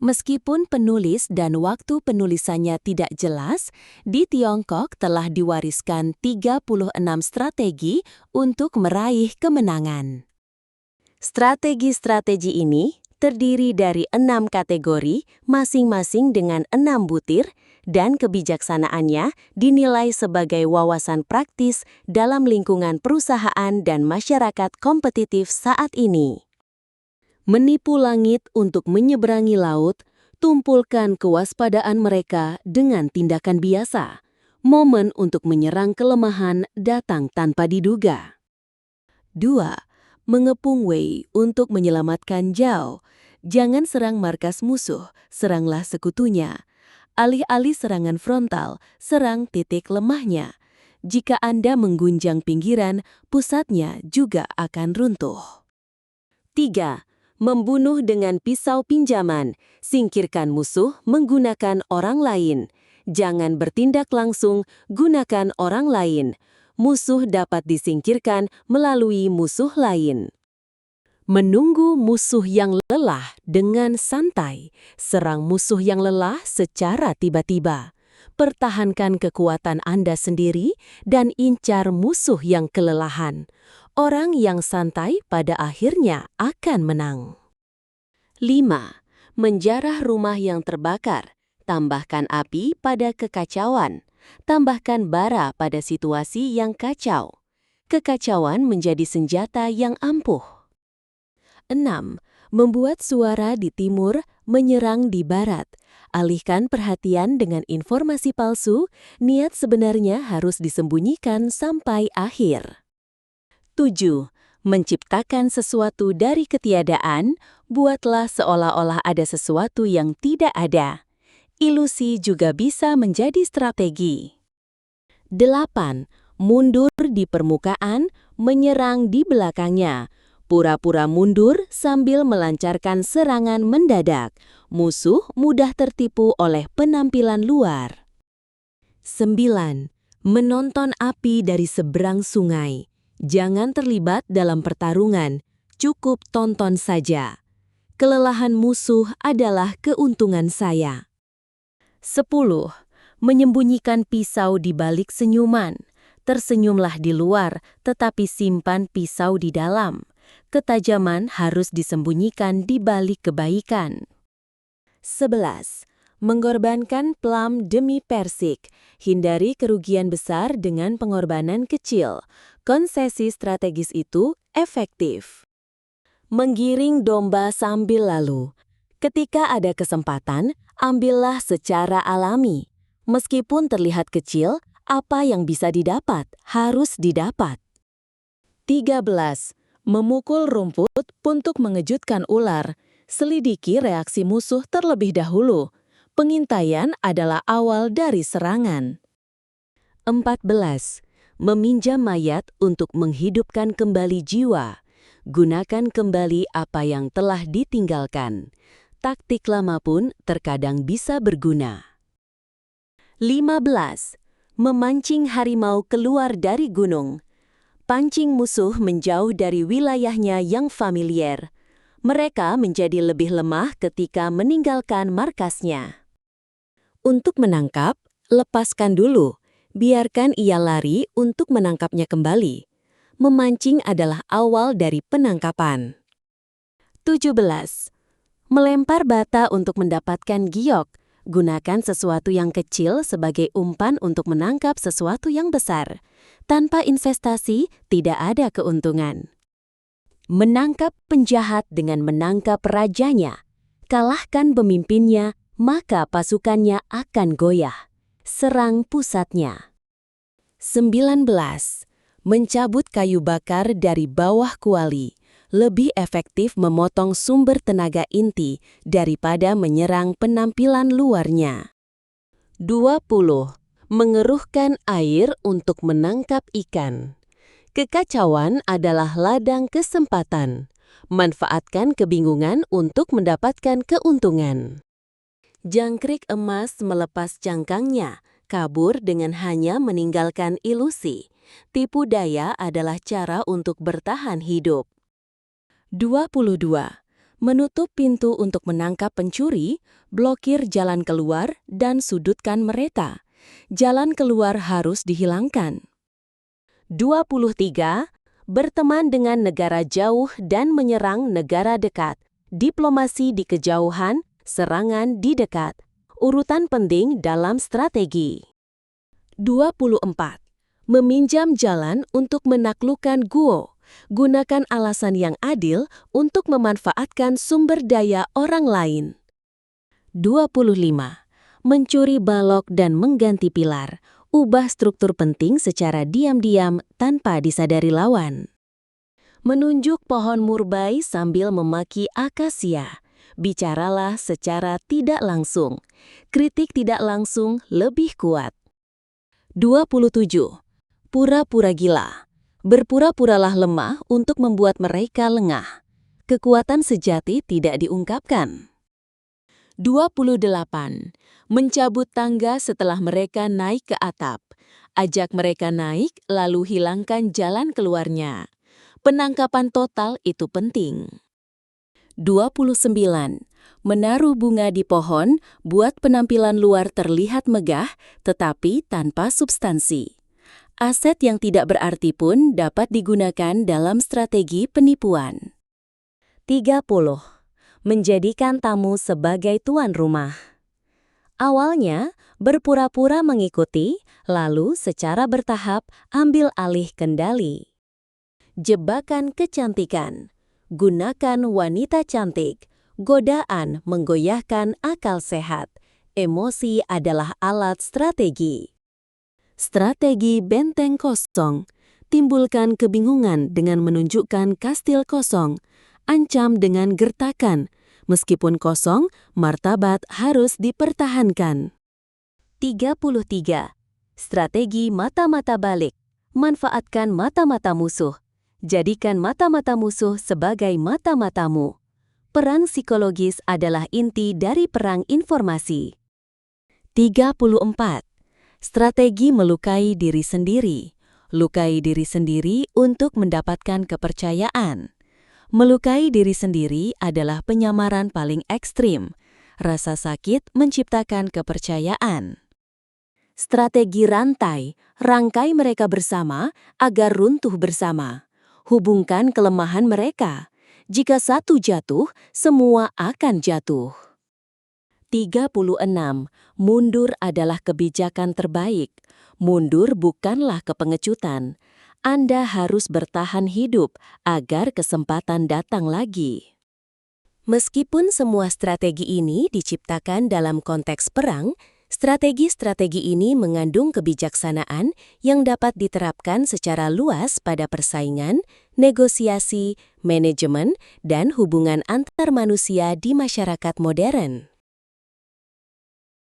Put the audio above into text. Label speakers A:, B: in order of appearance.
A: Meskipun penulis dan waktu penulisannya tidak jelas, di Tiongkok telah diwariskan 36 strategi untuk meraih kemenangan. Strategi-strategi ini terdiri dari 6 kategori, masing-masing dengan 6 butir, dan kebijaksanaannya dinilai sebagai wawasan praktis dalam lingkungan perusahaan dan masyarakat kompetitif saat ini. Menipu langit untuk menyeberangi laut, tumpulkan kewaspadaan mereka dengan tindakan biasa. Momen untuk menyerang kelemahan datang tanpa diduga. 2. Mengepung Wei untuk menyelamatkan Zhao. Jangan serang markas musuh, seranglah sekutunya. Alih-alih serangan frontal, serang titik lemahnya. Jika Anda menggunjang pinggiran, pusatnya juga akan runtuh. 3. Membunuh dengan pisau pinjaman. Singkirkan musuh menggunakan orang lain. Jangan bertindak langsung, gunakan orang lain. Musuh dapat disingkirkan melalui musuh lain. Menunggu musuh yang lelah dengan santai. Serang musuh yang lelah secara tiba-tiba. Pertahankan kekuatan Anda sendiri dan incar musuh yang kelelahan. Orang yang santai pada akhirnya akan menang. 5. Menjarah rumah yang terbakar. Tambahkan api pada kekacauan. Tambahkan bara pada situasi yang kacau. Kekacauan menjadi senjata yang ampuh. 6. Membuat suara di timur, menyerang di barat. Alihkan perhatian dengan informasi palsu, niat sebenarnya harus disembunyikan sampai akhir. 7. Menciptakan sesuatu dari ketiadaan, buatlah seolah-olah ada sesuatu yang tidak ada. Ilusi juga bisa menjadi strategi. 8. Mundur di permukaan, menyerang di belakangnya. Pura-pura mundur sambil melancarkan serangan mendadak. Musuh mudah tertipu oleh penampilan luar. 9. Menonton api dari seberang sungai. Jangan terlibat dalam pertarungan, cukup tonton saja. Kelelahan musuh adalah keuntungan saya. 10. Menyembunyikan pisau di balik senyuman. Tersenyumlah di luar, tetapi simpan pisau di dalam. Ketajaman harus disembunyikan di balik kebaikan. 11. Mengorbankan plum demi persik. Hindari kerugian besar dengan pengorbanan kecil. Konsesi strategis itu efektif. Menggiring domba sambil lalu. Ketika ada kesempatan, ambillah secara alami. Meskipun terlihat kecil, apa yang bisa didapat harus didapat. 13. Memukul rumput untuk mengejutkan ular. Selidiki reaksi musuh terlebih dahulu. Pengintaian adalah awal dari serangan. 14. Meminjam mayat untuk menghidupkan kembali jiwa. Gunakan kembali apa yang telah ditinggalkan. Taktik lama pun terkadang bisa berguna. 15. Memancing harimau keluar dari gunung. Pancing musuh menjauh dari wilayahnya yang familiar. Mereka menjadi lebih lemah ketika meninggalkan markasnya. Untuk menangkap, lepaskan dulu. Biarkan ia lari untuk menangkapnya kembali. Memancing adalah awal dari penangkapan. 17. Melempar bata untuk mendapatkan giok. Gunakan sesuatu yang kecil sebagai umpan untuk menangkap sesuatu yang besar. Tanpa investasi, tidak ada keuntungan. Menangkap penjahat dengan menangkap rajanya. Kalahkan pemimpinnya, maka pasukannya akan goyah. Serang pusatnya. 19. Mencabut kayu bakar dari bawah kuali. Lebih efektif memotong sumber tenaga inti daripada menyerang penampilan luarnya. 20. Mengeruhkan air untuk menangkap ikan. Kekacauan adalah ladang kesempatan. Manfaatkan kebingungan untuk mendapatkan keuntungan. Jangkrik emas melepas cangkangnya, kabur dengan hanya meninggalkan ilusi. Tipu daya adalah cara untuk bertahan hidup. 22. Menutup pintu untuk menangkap pencuri, blokir jalan keluar, dan sudutkan mereka. Jalan keluar harus dihilangkan. 23. Berteman dengan negara jauh dan menyerang negara dekat. Diplomasi di kejauhan, serangan di dekat. Urutan penting dalam strategi. 24. Meminjam jalan untuk menaklukkan Guo. Gunakan alasan yang adil untuk memanfaatkan sumber daya orang lain. 25. Mencuri balok dan mengganti pilar. Ubah struktur penting secara diam-diam tanpa disadari lawan. Menunjuk pohon murbai sambil memaki akasia. Bicaralah secara tidak langsung. Kritik tidak langsung lebih kuat. 27. Pura-pura gila. Berpura-puralah lemah untuk membuat mereka lengah. Kekuatan sejati tidak diungkapkan. 28. Mencabut tangga setelah mereka naik ke atap. Ajak mereka naik, lalu hilangkan jalan keluarnya. Penangkapan total itu penting. 29. Menaruh bunga di pohon buat penampilan luar terlihat megah, tetapi tanpa substansi. Aset yang tidak berarti pun dapat digunakan dalam strategi penipuan. 30. Menjadikan tamu sebagai tuan rumah. Awalnya, berpura-pura mengikuti, lalu secara bertahap ambil alih kendali. Jebakan kecantikan. Gunakan wanita cantik. Godaan menggoyahkan akal sehat. Emosi adalah alat strategi. Strategi benteng kosong. Timbulkan kebingungan dengan menunjukkan kastil kosong. Ancam dengan gertakan. Meskipun kosong, martabat harus dipertahankan. 33. Strategi mata-mata balik. Manfaatkan mata-mata musuh. Jadikan mata-mata musuh sebagai mata-matamu. Perang psikologis adalah inti dari perang informasi. 34. Strategi melukai diri sendiri. Lukai diri sendiri untuk mendapatkan kepercayaan. Melukai diri sendiri adalah penyamaran paling ekstrim. Rasa sakit menciptakan kepercayaan. Strategi rantai, rangkai mereka bersama agar runtuh bersama. Hubungkan kelemahan mereka. Jika satu jatuh, semua akan jatuh. 36. Mundur adalah kebijakan terbaik. Mundur bukanlah kepengecutan. Anda harus bertahan hidup agar kesempatan datang lagi. Meskipun semua strategi ini diciptakan dalam konteks perang, strategi-strategi ini mengandung kebijaksanaan yang dapat diterapkan secara luas pada persaingan, negosiasi, manajemen, dan hubungan antar manusia di masyarakat modern.